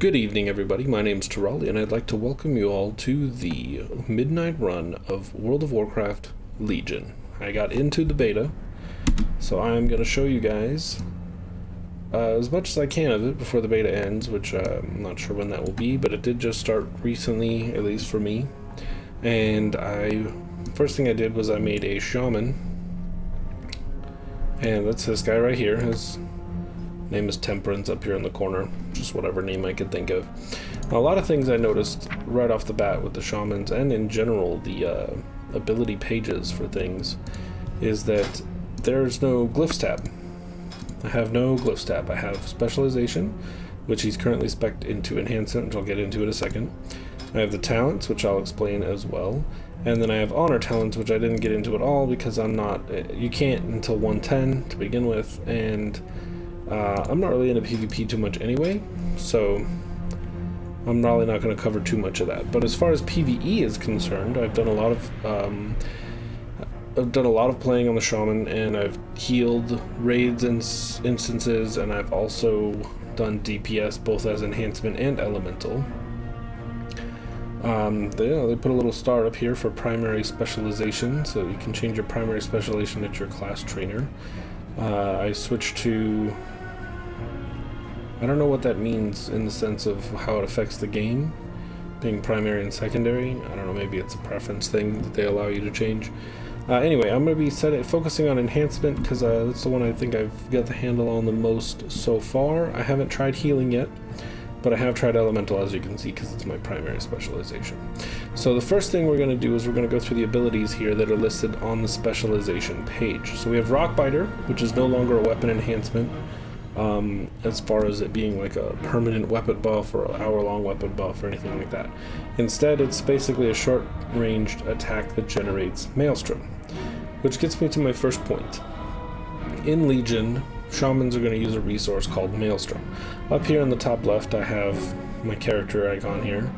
Good evening, everybody. My name's Terrell, and I'd like to welcome you all to the midnight run of World of Warcraft Legion. I got into the beta, so I'm going to show you guys as much as I can of it before the beta ends, which I'm not sure when that will be, but it did just start recently, at least for me. And first thing I did was I made a Shaman, and that's this guy right here. His name is Temperance up here in the corner, just whatever name I could think of. Now, a lot of things I noticed right off the bat with the Shamans, and in general the ability pages for things, is that there's no glyphs tab. I have no glyphs tab. I have specialization, which he's currently spec'd into Enhancement, which I'll get into in a second. I have the talents, which I'll explain as well. And then I have honor talents, which I didn't get into at all because you can't until 110 to begin with, and I'm not really into PvP too much anyway, so I'm probably not going to cover too much of that. But as far as PvE is concerned, I've done a lot of playing on the Shaman, and I've healed raids and instances, and I've also done DPS both as Enhancement and Elemental. They put a little star up here for primary specialization, so you can change your primary specialization at your class trainer. I switched to... I don't know what that means in the sense of how it affects the game, being primary and secondary. I don't know, maybe it's a preference thing that they allow you to change. Anyway, I'm going to be focusing on Enhancement because that's the one I think I've got the handle on the most so far. I haven't tried healing yet, but I have tried Elemental, as you can see, because it's my primary specialization. So the first thing we're going to do is we're going to go through the abilities here that are listed on the specialization page. So we have Rockbiter, which is no longer a weapon enhancement, as far as it being like a permanent weapon buff or an hour-long weapon buff or anything like that. Instead, it's basically a short-ranged attack that generates Maelstrom, which gets me to my first point. In Legion, Shamans are going to use a resource called Maelstrom. Up here in the top left, I have my character icon here,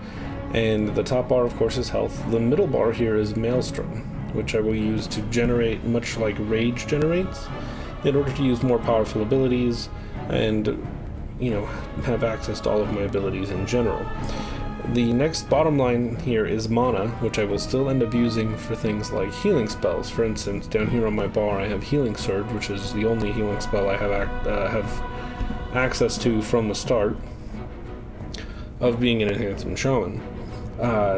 and the top bar, of course, is health. The middle bar here is Maelstrom, which I will use to generate, much like Rage generates, in order to use more powerful abilities and, have access to all of my abilities in general. The next bottom line here is mana, which I will still end up using for things like healing spells. For instance, down here on my bar I have Healing Surge, which is the only healing spell I have access to from the start of being an Enhancement Shaman.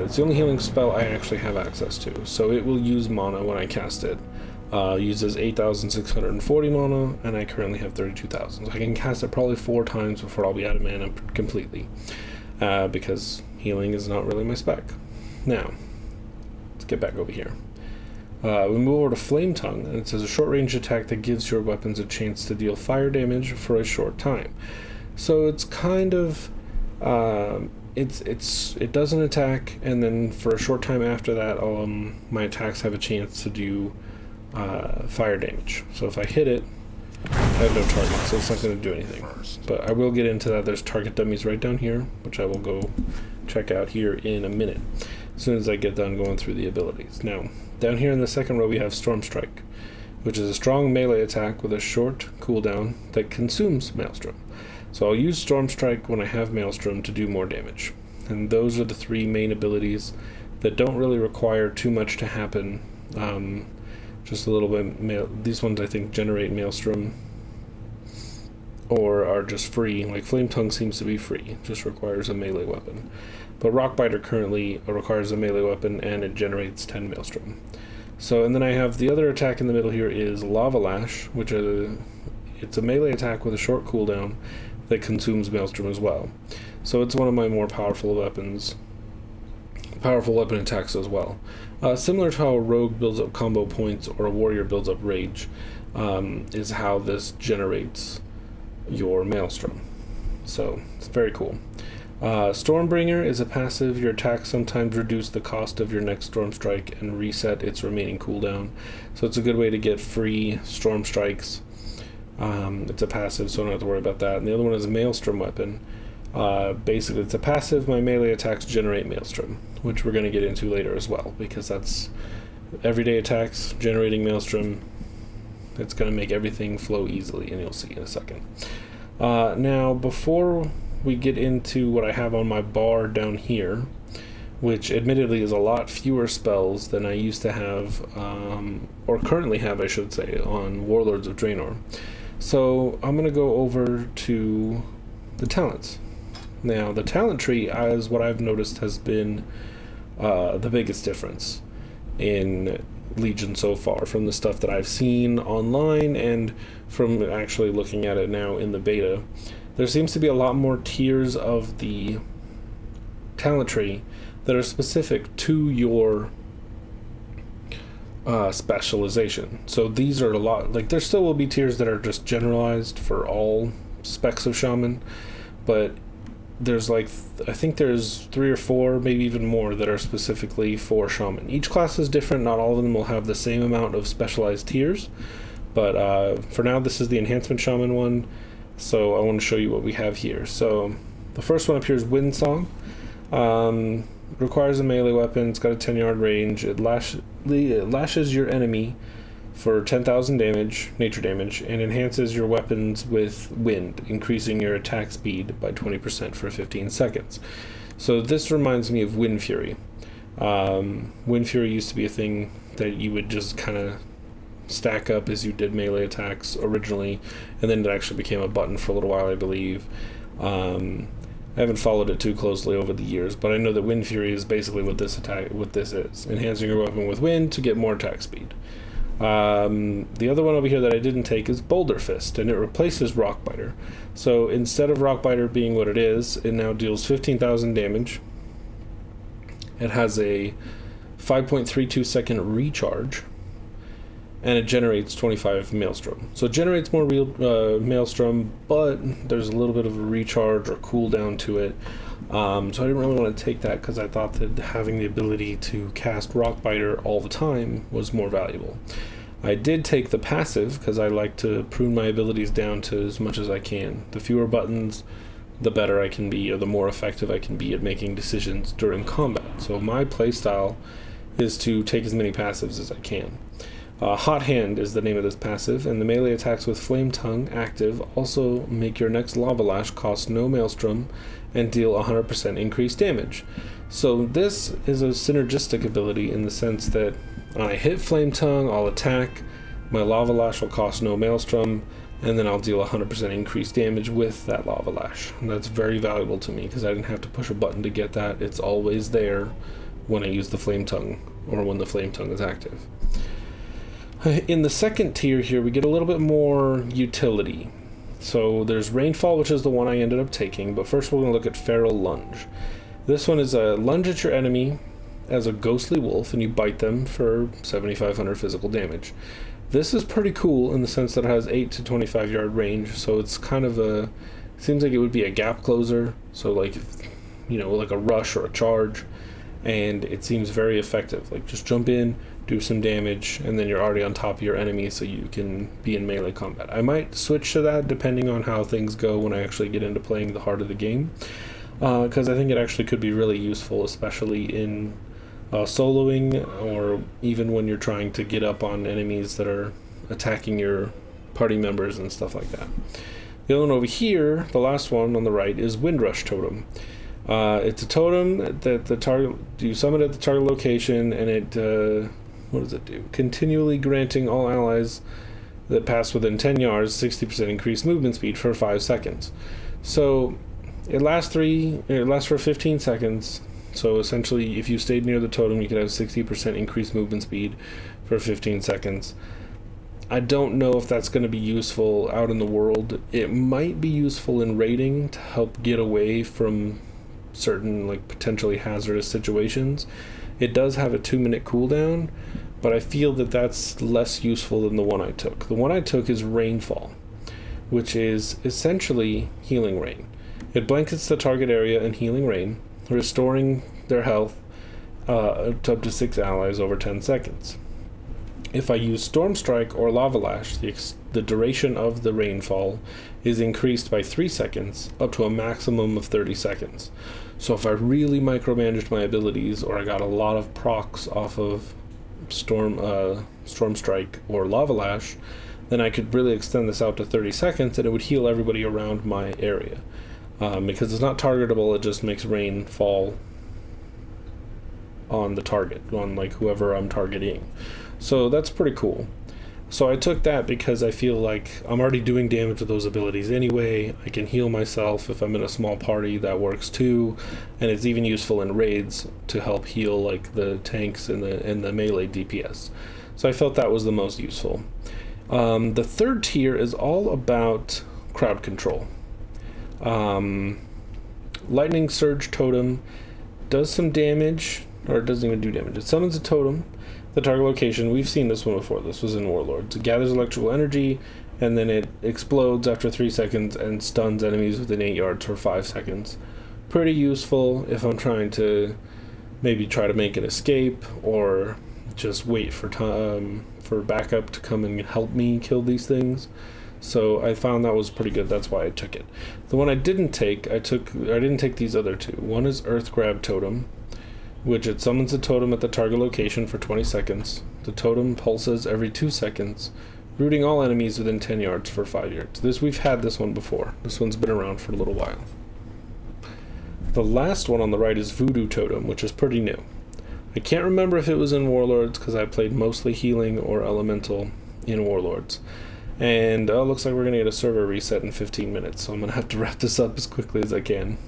It's the only healing spell I actually have access to, so it will use mana when I cast it. Uses 8,640 mana, and I currently have 32,000. So I can cast it probably 4 times before I'll be out of mana completely, because healing is not really my spec. Now, let's get back over here. We move over to Flame Tongue, and it says a short-range attack that gives your weapons a chance to deal fire damage for a short time. So it's kind of it does an attack, and then for a short time after that, my attacks have a chance to do fire damage. So if I hit it, I have no target, so it's not going to do anything. But I will get into that. There's target dummies right down here, which I will go check out here in a minute, as soon as I get done going through the abilities. Now, down here in the second row we have Storm Strike, which is a strong melee attack with a short cooldown that consumes Maelstrom. So I'll use Storm Strike when I have Maelstrom to do more damage. And those are the 3 main abilities that don't really require too much to happen. Just a little bit. These ones I think generate Maelstrom or are just free. Like Flame Tongue seems to be free, just requires a melee weapon. But Rockbiter currently requires a melee weapon, and it generates 10 Maelstrom. So, and then I have the other attack in the middle here is Lava Lash, which it's a melee attack with a short cooldown that consumes Maelstrom as well. So it's one of my more powerful weapon attacks as well. Similar to how a rogue builds up combo points or a warrior builds up rage, is how this generates your Maelstrom. So it's very cool. Stormbringer is a passive. Your attacks sometimes reduce the cost of your next Storm Strike and reset its remaining cooldown. So it's a good way to get free Storm Strikes. It's a passive, so I don't have to worry about that. And the other one is a Maelstrom weapon. Basically, it's a passive. My melee attacks generate Maelstrom, which we're going to get into later as well, because that's everyday attacks generating Maelstrom. It's going to make everything flow easily, and you'll see in a second. Now, before we get into what I have on my bar down here, which admittedly is a lot fewer spells than I used to have, or currently have, I should say, on Warlords of Draenor. So I'm going to go over to the talents. Now, the talent tree, as what I've noticed, has been the biggest difference in Legion so far, from the stuff that I've seen online and from actually looking at it now in the beta. There seems to be a lot more tiers of the talent tree that are specific to your specialization. So these are a lot, like, there still will be tiers that are just generalized for all specs of Shaman, but there's like, I think there's 3 or 4, maybe even more, that are specifically for Shaman. Each class is different, not all of them will have the same amount of specialized tiers, but for now this is the Enhancement Shaman one, so I want to show you what we have here. So the first one up here is Wind Song. Requires a melee weapon, it's got a 10-yard range, it lashes your enemy for 10,000 damage, nature damage, and enhances your weapons with wind, increasing your attack speed by 20% for 15 seconds. So this reminds me of Wind Fury. Wind Fury used to be a thing that you would just kind of stack up as you did melee attacks originally, and then it actually became a button for a little while, I believe. I haven't followed it too closely over the years, but I know that Wind Fury is basically what this is, enhancing your weapon with wind to get more attack speed. The other one over here that I didn't take is Boulder Fist, and it replaces Rockbiter. So instead of Rockbiter being what it is, it now deals 15,000 damage. It has a 5.32 second recharge, and it generates 25 Maelstrom. So it generates more Maelstrom, but there's a little bit of a recharge or cooldown to it. So I didn't really want to take that because I thought that having the ability to cast Rockbiter all the time was more valuable. I did take the passive because I like to prune my abilities down to as much as I can. The fewer buttons, the better I can be, or the more effective I can be at making decisions during combat. So my playstyle is to take as many passives as I can. Hot Hand is the name of this passive, and the melee attacks with Flame Tongue active also make your next Lava Lash cost no Maelstrom and deal 100% increased damage. So this is a synergistic ability in the sense that when I hit Flame Tongue, I'll attack, my Lava Lash will cost no Maelstrom, and then I'll deal 100% increased damage with that Lava Lash. And that's very valuable to me because I didn't have to push a button to get that. It's always there when I use the Flame Tongue, or when the Flame Tongue is active. In the second tier here, we get a little bit more utility. So there's Rainfall, which is the one I ended up taking, but first we're going to look at Feral Lunge. This one is a lunge at your enemy as a ghostly wolf, and you bite them for 7,500 physical damage. This is pretty cool in the sense that it has 8 to 25 yard range, so it's kind of a, seems like it would be a gap closer, so like, you know, like a rush or a charge, and it seems very effective. Like, just jump in, do some damage, and then you're already on top of your enemy so you can be in melee combat. I might switch to that depending on how things go when I actually get into playing the heart of the game, because I think it actually could be really useful, especially in soloing, or even when you're trying to get up on enemies that are attacking your party members and stuff like that. The other one over here, the last one on the right, is Windrush Totem. It's a totem that the target, you summon at the target location, and it what does it do? Continually granting all allies that pass within 10 yards 60% increased movement speed for 5 seconds. So it lasts for 15 seconds. So essentially, if you stayed near the totem, you could have 60% increased movement speed for 15 seconds. I don't know if that's going to be useful out in the world. It might be useful in raiding to help get away from certain, like, potentially hazardous situations. It does have a 2-minute cooldown, but I feel that that's less useful than the one I took. The one I took is Rainfall, which is essentially Healing Rain. It blankets the target area in Healing Rain, restoring their health to up to 6 allies over 10 seconds. If I use Storm Strike or Lava Lash, the duration of the rainfall is increased by 3 seconds, up to a maximum of 30 seconds. So if I really micromanaged my abilities, or I got a lot of procs off of Storm Strike or Lava Lash, then I could really extend this out to 30 seconds, and it would heal everybody around my area. because it's not targetable, it just makes rain fall on the target, on like whoever I'm targeting. So that's pretty cool. So I took that because I feel like I'm already doing damage with those abilities anyway. I can heal myself if I'm in a small party, that works too, and it's even useful in raids to help heal like the tanks and the melee DPS. So I felt that was the most useful. The third tier is all about crowd control. Lightning Surge Totem does some damage, or it doesn't even do damage. It summons a totem, the target location. We've seen this one before. This was in Warlords. It gathers electrical energy, and then it explodes after 3 seconds and stuns enemies within 8 yards for 5 seconds. Pretty useful if I'm trying to maybe try to make an escape, or just wait for backup to come and help me kill these things. So I found that was pretty good. That's why I took it. The one I didn't take, I didn't take these other two. One is Earth Grab Totem, which it summons a totem at the target location for 20 seconds. The totem pulses every 2 seconds, rooting all enemies within 10 yards for 5 yards. We've had this one before. This one's been around for a little while. The last one on the right is Voodoo Totem, which is pretty new. I can't remember if it was in Warlords because I played mostly healing or elemental in Warlords. And looks like we're going to get a server reset in 15 minutes, so I'm going to have to wrap this up as quickly as I can.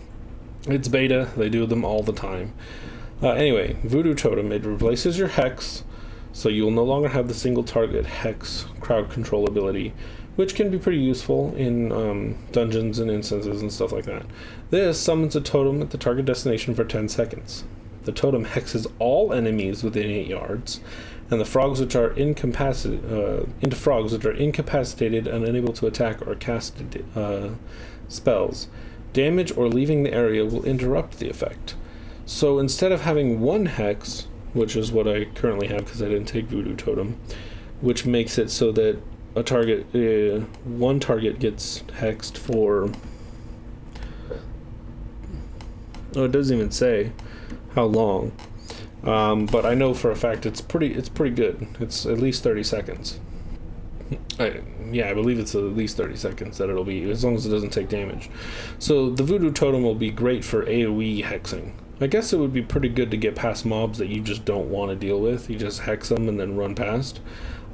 It's beta. They do them all the time. Anyway, Voodoo Totem, it replaces your Hex, so you'll no longer have the single target Hex crowd control ability, which can be pretty useful in dungeons and instances and stuff like that. This summons a totem at the target destination for 10 seconds. The totem hexes all enemies within 8 yards, and the frogs which are incapacitated and unable to attack or cast spells, damage or leaving the area will interrupt the effect. So instead of having one hex, which is what I currently have because I didn't take Voodoo Totem, which makes it so that a target, one target gets hexed for, it doesn't even say how long, but I know for a fact it's pretty good. It's at least 30 seconds. I believe it's at least 30 seconds that it'll be, as long as it doesn't take damage. So the Voodoo Totem will be great for AoE hexing. I guess it would be pretty good to get past mobs that you just don't want to deal with. You just hex them and then run past.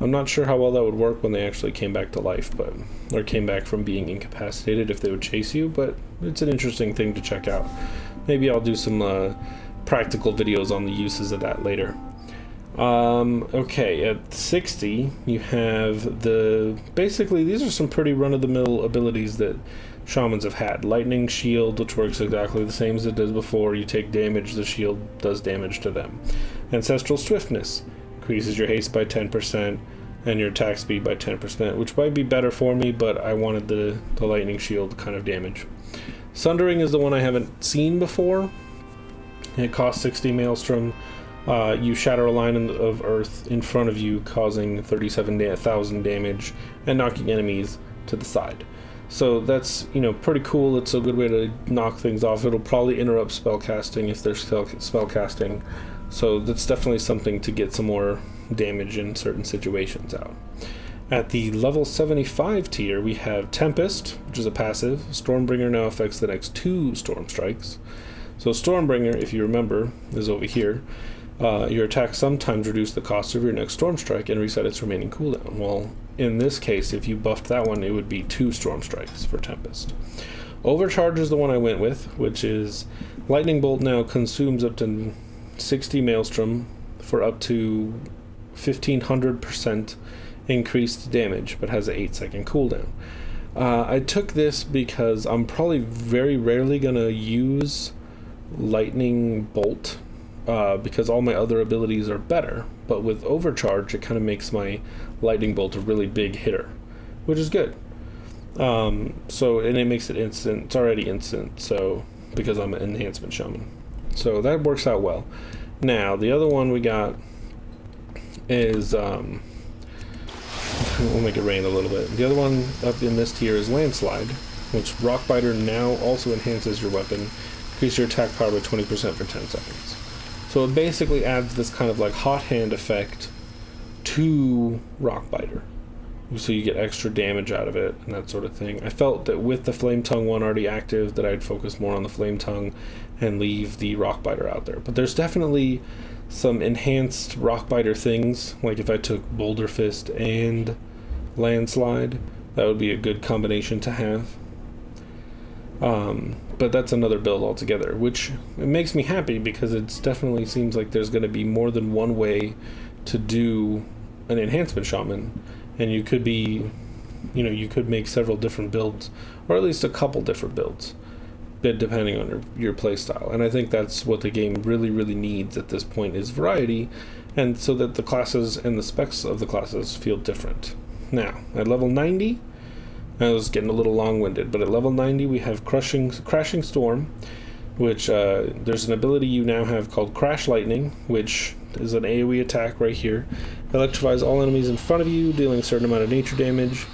I'm not sure how well that would work when they actually came back to life, or came back from being incapacitated, if they would chase you, but it's an interesting thing to check out. Maybe I'll do some practical videos on the uses of that later. Okay, at 60, you have basically these are some pretty run-of-the-mill abilities that Shamans have had. Lightning Shield, which works exactly the same as it does before. You take damage, the shield does damage to them. Ancestral Swiftness increases your haste by 10% and your attack speed by 10%, which might be better for me, but I wanted the Lightning Shield kind of damage. Sundering is the one I haven't seen before. It costs 60 Maelstrom. You shatter a line of earth in front of you, causing 37,000 damage and knocking enemies to the side. So that's, pretty cool. It's a good way to knock things off. It'll probably interrupt spell casting if there's spell casting. So that's definitely something to get some more damage in certain situations out. At the level 75 tier, we have Tempest, which is a passive. Stormbringer now affects the next 2 Storm Strikes. So Stormbringer, if you remember, is over here. Your attacks sometimes reduce the cost of your next Storm Strike and reset its remaining cooldown. Well, in this case, if you buffed that one, it would be 2 Storm Strikes for Tempest. Overcharge is the one I went with, which is Lightning Bolt now consumes up to 60 Maelstrom for up to 1500% increased damage, but has an 8-second cooldown. I took this because I'm probably very rarely going to use Lightning Bolt, because all my other abilities are better, but with Overcharge it kind of makes my Lightning Bolt a really big hitter, which is good. And it makes it instant. It's already instant, so because I'm an Enhancement Shaman, so that works out well. Now the other one we got is we'll make it rain a little bit. The other one up in this tier is Landslide, which Rockbiter now also enhances your weapon. Increase your attack power by 20% for 10 seconds. So it basically adds this kind of like hot hand effect to Rockbiter, so you get extra damage out of it and that sort of thing. I felt that with the Flame Tongue one already active that I'd focus more on the Flame Tongue and leave the Rockbiter out there. But there's definitely some enhanced Rockbiter things, like if I took Boulder Fist and Landslide, that would be a good combination to have. But that's another build altogether, which it makes me happy because it definitely seems like there's going to be more than one way to do an Enhancement Shaman, and you could be, you could make several different builds, or at least a couple different builds, depending on your play style. And I think that's what the game really, really needs at this point, is variety, and so that the classes and the specs of the classes feel different. Now, at level 90, I was getting a little long-winded, but at level 90 we have Crashing Storm, which there's an ability you now have called Crash Lightning, which is an AoE attack right here. Electrifies all enemies in front of you, dealing a certain amount of nature damage,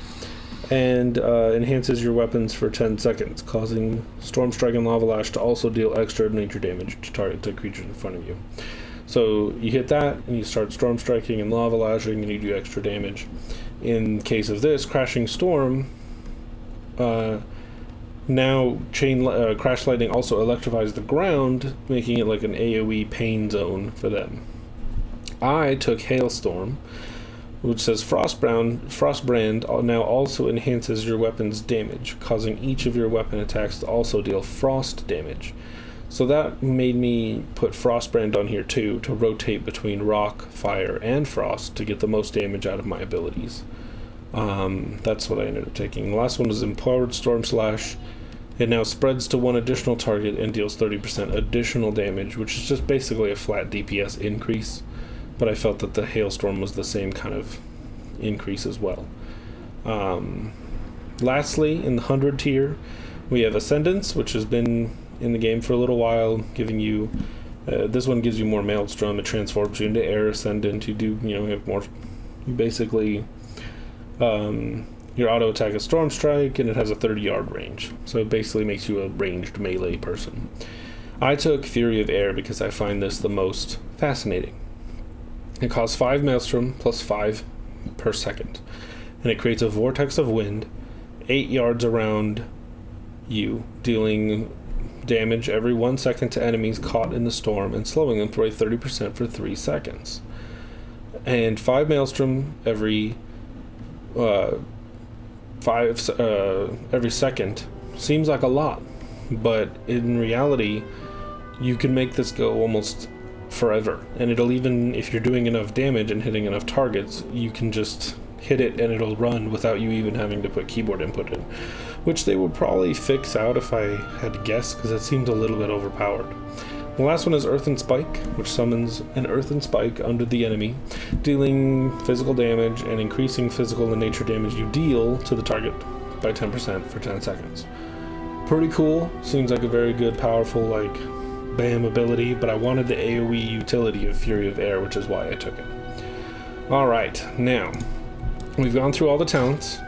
and enhances your weapons for 10 seconds, causing Storm Strike and Lava Lash to also deal extra nature damage to creatures in front of you. So you hit that, and you start Storm Striking and Lava Lashing, and you do extra damage. In case of this, Crashing Storm, now Crash Lightning also electrifies the ground, making it like an AoE pain zone for them. I took Hailstorm, which says Frostbrand now also enhances your weapon's damage, causing each of your weapon attacks to also deal frost damage. So that made me put Frostbrand on here too, to rotate between rock, fire, and frost to get the most damage out of my abilities. That's what I ended up taking. The last one is Empowered Storm Slash. It now spreads to one additional target and deals 30% additional damage, which is just basically a flat DPS increase, but I felt that the Hailstorm was the same kind of increase as well. Lastly, in the 100 tier, we have Ascendance, which has been in the game for a little while, giving you this one gives you more Maelstrom. It transforms you into Air Ascendant. You do, have more. You basically your auto attack is Storm Strike, and it has a 30-yard range. So it basically makes you a ranged melee person. I took Fury of Air because I find this the most fascinating. It costs 5 Maelstrom plus 5 per second, and it creates a vortex of wind 8 yards around you, dealing damage every 1 second to enemies caught in the storm and slowing them for a 30% for 3 seconds. And 5 Maelstrom every every second seems like a lot, but in reality you can make this go almost forever, and it'll, even if you're doing enough damage and hitting enough targets, you can just hit it and it'll run without you even having to put keyboard input in, which they will probably fix out if I had to guess, because it seems a little bit overpowered. The last one is Earthen Spike, which summons an Earthen Spike under the enemy, dealing physical damage and increasing physical and nature damage you deal to the target by 10% for 10 seconds. Pretty cool. Seems like a very good, powerful, like, bam ability, but I wanted the AoE utility of Fury of Air, which is why I took it. Alright, now, we've gone through all the talents.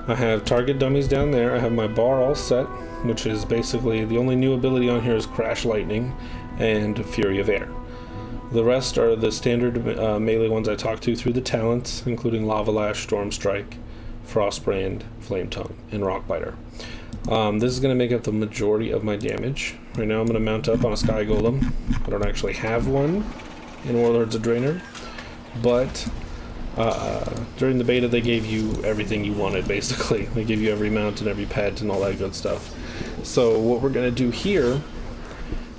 I have target dummies down there. I have my bar all set, which is basically the only new ability on here is Crash Lightning and Fury of Air. The rest are the standard melee ones I talked to through the talents, including Lava Lash, Storm Strike, Frostbrand, Flame Tongue, and Rockbiter. This is going to make up the majority of my damage. Right now I'm going to mount up on a Sky Golem. I don't actually have one in Warlords of Draenor, but during the beta they gave you everything you wanted, basically. They give you every mount and every pet and all that good stuff. So what we're going to do here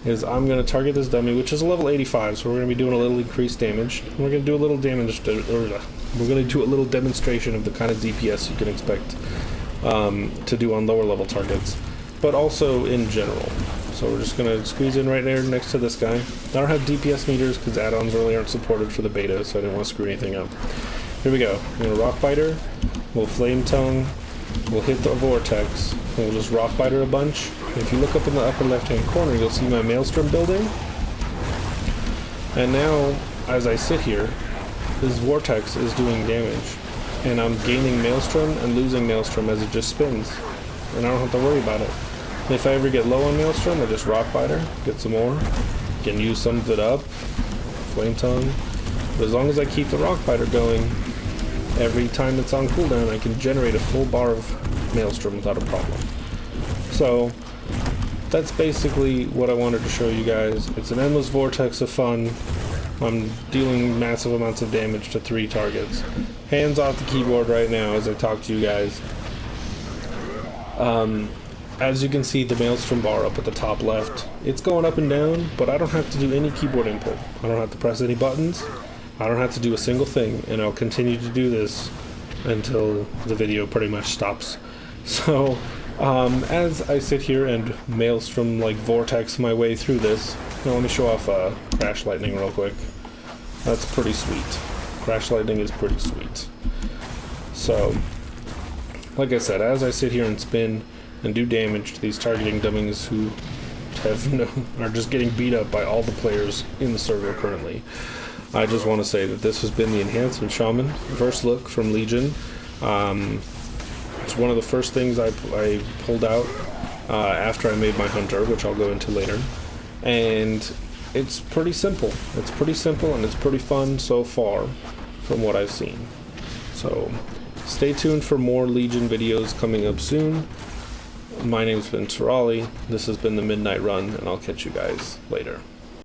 is I'm going to target this dummy, which is a level 85, so we're going to be doing a little increased damage. We're going to do a little damage, we're going to do a little demonstration of the kind of DPS you can expect to do on lower level targets, but also in general. So we're just going to squeeze in right there next to this guy. I don't have DPS meters because add-ons really aren't supported for the beta, so I didn't want to screw anything up. Here we go. I'm going to Rockbiter, we'll Flame Tongue, we'll hit the Vortex, and we'll just Rockbiter a bunch. And if you look up in the upper left-hand corner, you'll see my Maelstrom building. And now, as I sit here, this Vortex is doing damage. And I'm gaining Maelstrom and losing Maelstrom as it just spins. And I don't have to worry about it. If I ever get low on Maelstrom, I just Rockbiter, get some more, can use some of it up, Flame Tongue. But as long as I keep the Rockbiter going, every time it's on cooldown, I can generate a full bar of Maelstrom without a problem. So that's basically what I wanted to show you guys. It's an endless vortex of fun. I'm dealing massive amounts of damage to 3 targets. Hands off the keyboard right now as I talk to you guys. As you can see, the Maelstrom bar up at the top left, it's going up and down, but I don't have to do any keyboard input. I don't have to press any buttons. I don't have to do a single thing, and I'll continue to do this until the video pretty much stops. So, as I sit here and Maelstrom like vortex my way through this, now let me show off Crash Lightning real quick. That's pretty sweet. Crash Lightning is pretty sweet. So, like I said, as I sit here and spin and do damage to these targeting dummies who are just getting beat up by all the players in the server currently, I just want to say that this has been the Enhancement Shaman first look from Legion. It's one of the first things I pulled out after I made my Hunter, which I'll go into later. And it's pretty simple. It's pretty simple and it's pretty fun so far from what I've seen. So stay tuned for more Legion videos coming up soon. My name's been Terali. This has been the Midnight Run, and I'll catch you guys later.